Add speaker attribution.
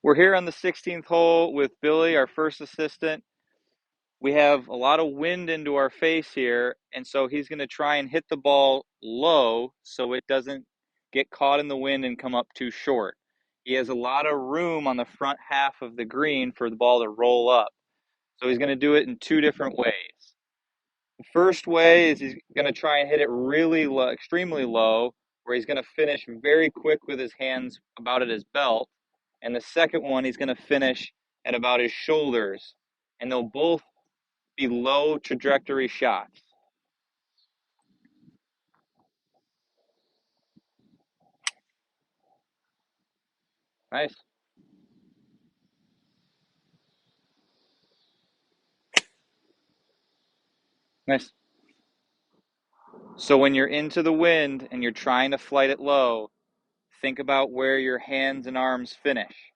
Speaker 1: We're here on the 16th hole with Billy, our first assistant. We have a lot of wind into our face here, and so he's going to try and hit the ball low so it doesn't get caught in the wind and come up too short. He has a lot of room on the front half of the green for the ball to roll up. So he's going to do it in two different ways. The first way is he's going to try and hit it really low, extremely low, where he's going to finish very quick with his hands about at his belt. And the second one, he's going to finish at about his shoulders. And they'll both be low trajectory shots. Nice. Nice. So when you're into the wind and you're trying to flight it low, think about where your hands and arms finish.